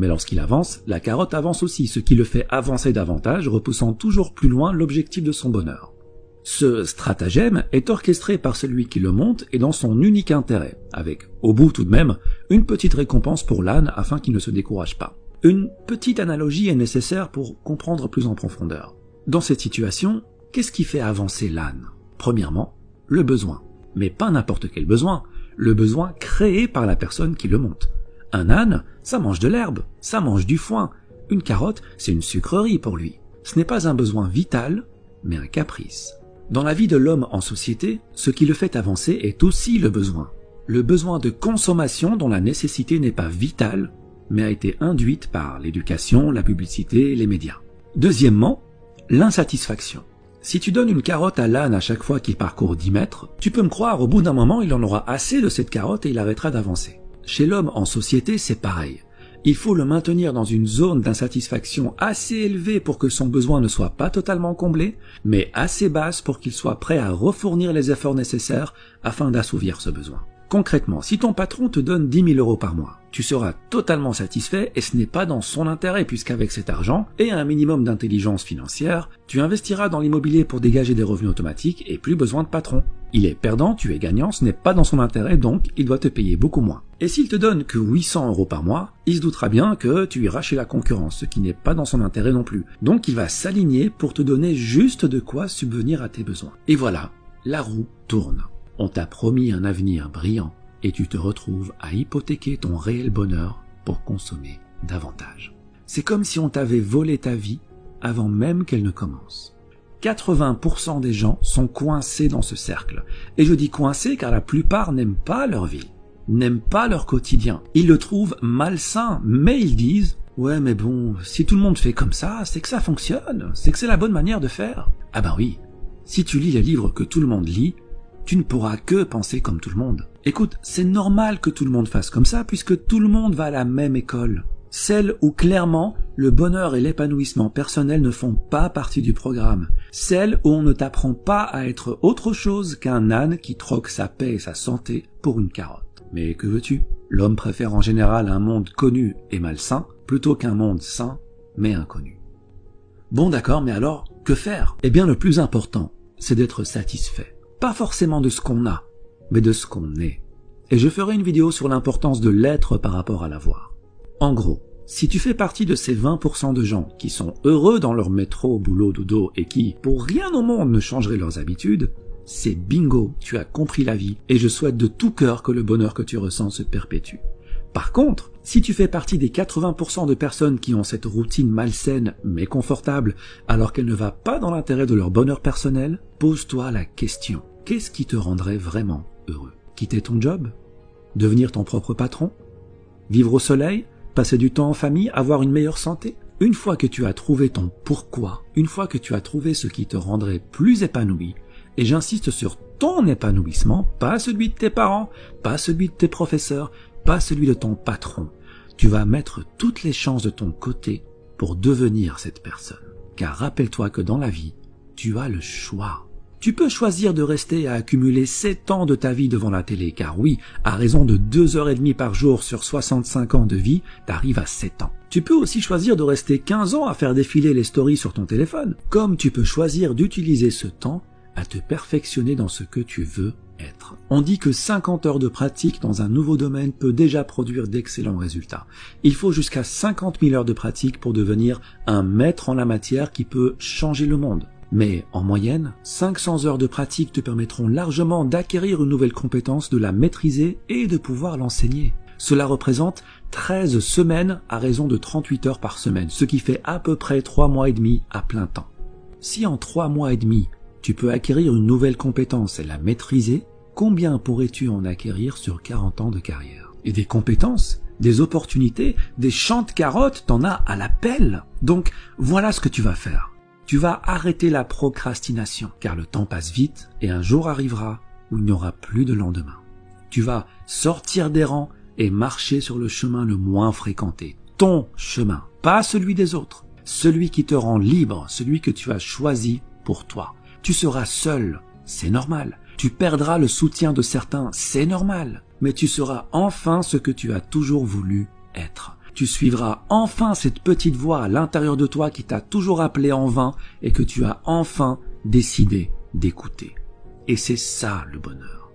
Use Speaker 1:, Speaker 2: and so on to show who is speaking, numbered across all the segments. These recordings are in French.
Speaker 1: Mais lorsqu'il avance, la carotte avance aussi, ce qui le fait avancer davantage, repoussant toujours plus loin l'objectif de son bonheur. Ce stratagème est orchestré par celui qui le monte et dans son unique intérêt, avec, au bout tout de même, une petite récompense pour l'âne afin qu'il ne se décourage pas. Une petite analogie est nécessaire pour comprendre plus en profondeur. Dans cette situation, qu'est-ce qui fait avancer l'âne? Premièrement, le besoin. Mais pas n'importe quel besoin, le besoin créé par la personne qui le monte. Un âne, ça mange de l'herbe, ça mange du foin. Une carotte, c'est une sucrerie pour lui. Ce n'est pas un besoin vital, mais un caprice. Dans la vie de l'homme en société, ce qui le fait avancer est aussi le besoin. Le besoin de consommation dont la nécessité n'est pas vitale, mais a été induite par l'éducation, la publicité et les médias. Deuxièmement, l'insatisfaction. Si tu donnes une carotte à l'âne à chaque fois qu'il parcourt 10 mètres, tu peux me croire, au bout d'un moment, il en aura assez de cette carotte et il arrêtera d'avancer. Chez l'homme en société, c'est pareil. Il faut le maintenir dans une zone d'insatisfaction assez élevée pour que son besoin ne soit pas totalement comblé, mais assez basse pour qu'il soit prêt à refournir les efforts nécessaires afin d'assouvir ce besoin. Concrètement, si ton patron te donne 10 000 € par mois, tu seras totalement satisfait et ce n'est pas dans son intérêt puisqu'avec cet argent et un minimum d'intelligence financière, tu investiras dans l'immobilier pour dégager des revenus automatiques et plus besoin de patron. Il est perdant, tu es gagnant, ce n'est pas dans son intérêt donc il doit te payer beaucoup moins. Et s'il te donne que 800 € par mois, il se doutera bien que tu iras chez la concurrence, ce qui n'est pas dans son intérêt non plus. Donc il va s'aligner pour te donner juste de quoi subvenir à tes besoins. Et voilà, la roue tourne. On t'a promis un avenir brillant et tu te retrouves à hypothéquer ton réel bonheur pour consommer davantage. C'est comme si on t'avait volé ta vie avant même qu'elle ne commence. 80% des gens sont coincés dans ce cercle. Et je dis coincés car la plupart n'aiment pas leur vie, n'aiment pas leur quotidien. Ils le trouvent malsain, mais ils disent « Ouais mais bon, si tout le monde fait comme ça, c'est que ça fonctionne, c'est que c'est la bonne manière de faire. » Ah ben oui, si tu lis les livres que tout le monde lit, tu ne pourras que penser comme tout le monde. Écoute, c'est normal que tout le monde fasse comme ça puisque tout le monde va à la même école. Celle où clairement le bonheur et l'épanouissement personnel ne font pas partie du programme. Celle où on ne t'apprend pas à être autre chose qu'un âne qui troque sa paix et sa santé pour une carotte. Mais que veux-tu? L'homme préfère en général un monde connu et malsain plutôt qu'un monde sain mais inconnu. Bon d'accord, mais alors, que faire? Eh bien le plus important, c'est d'être satisfait. Pas forcément de ce qu'on a, mais de ce qu'on est. Et je ferai une vidéo sur l'importance de l'être par rapport à l'avoir. En gros, si tu fais partie de ces 20% de gens qui sont heureux dans leur métro, boulot, dodo et qui, pour rien au monde, ne changeraient leurs habitudes, c'est bingo, tu as compris la vie et je souhaite de tout cœur que le bonheur que tu ressens se perpétue. Par contre, si tu fais partie des 80% de personnes qui ont cette routine malsaine mais confortable alors qu'elle ne va pas dans l'intérêt de leur bonheur personnel, pose-toi la question. Qu'est-ce qui te rendrait vraiment heureux? Quitter ton job? Devenir ton propre patron? Vivre au soleil? Passer du temps en famille? Avoir une meilleure santé? Une fois que tu as trouvé ton pourquoi, une fois que tu as trouvé ce qui te rendrait plus épanoui, et j'insiste sur ton épanouissement, pas celui de tes parents, pas celui de tes professeurs, pas celui de ton patron, tu vas mettre toutes les chances de ton côté pour devenir cette personne. Car rappelle-toi que dans la vie, tu as le choix. Tu peux choisir de rester à accumuler 7 ans de ta vie devant la télé, car oui, à raison de 2h30 par jour sur 65 ans de vie, t'arrives à 7 ans. Tu peux aussi choisir de rester 15 ans à faire défiler les stories sur ton téléphone, comme tu peux choisir d'utiliser ce temps à te perfectionner dans ce que tu veux être. On dit que 50 heures de pratique dans un nouveau domaine peut déjà produire d'excellents résultats. Il faut jusqu'à 50 000 heures de pratique pour devenir un maître en la matière qui peut changer le monde. Mais en moyenne, 500 heures de pratique te permettront largement d'acquérir une nouvelle compétence, de la maîtriser et de pouvoir l'enseigner. Cela représente 13 semaines à raison de 38 heures par semaine, ce qui fait à peu près 3 mois et demi à plein temps. Si en 3 mois et demi, tu peux acquérir une nouvelle compétence et la maîtriser, combien pourrais-tu en acquérir sur 40 ans de carrière? Et des compétences, des opportunités, des champs de carottes, t'en as à la pelle. Donc voilà ce que tu vas faire. Tu vas arrêter la procrastination, car le temps passe vite et un jour arrivera où il n'y aura plus de lendemain. Tu vas sortir des rangs et marcher sur le chemin le moins fréquenté. Ton chemin, pas celui des autres. Celui qui te rend libre, celui que tu as choisi pour toi. Tu seras seul, c'est normal. Tu perdras le soutien de certains, c'est normal. Mais tu seras enfin ce que tu as toujours voulu être. Tu suivras enfin cette petite voix à l'intérieur de toi qui t'a toujours appelé en vain et que tu as enfin décidé d'écouter. Et c'est ça le bonheur.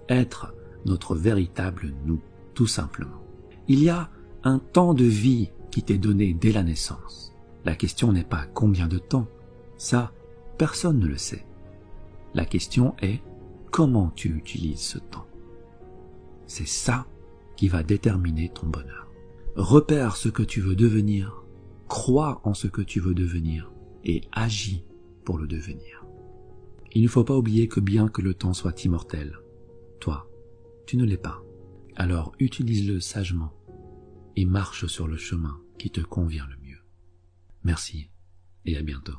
Speaker 1: Être notre véritable nous, tout simplement. Il y a un temps de vie qui t'est donné dès la naissance. La question n'est pas combien de temps. Ça, personne ne le sait. La question est comment tu utilises ce temps. C'est ça qui va déterminer ton bonheur. Repère ce que tu veux devenir, crois en ce que tu veux devenir et agis pour le devenir. Il ne faut pas oublier que bien que le temps soit immortel, toi, tu ne l'es pas. Alors utilise-le sagement et marche sur le chemin qui te convient le mieux. Merci et à bientôt.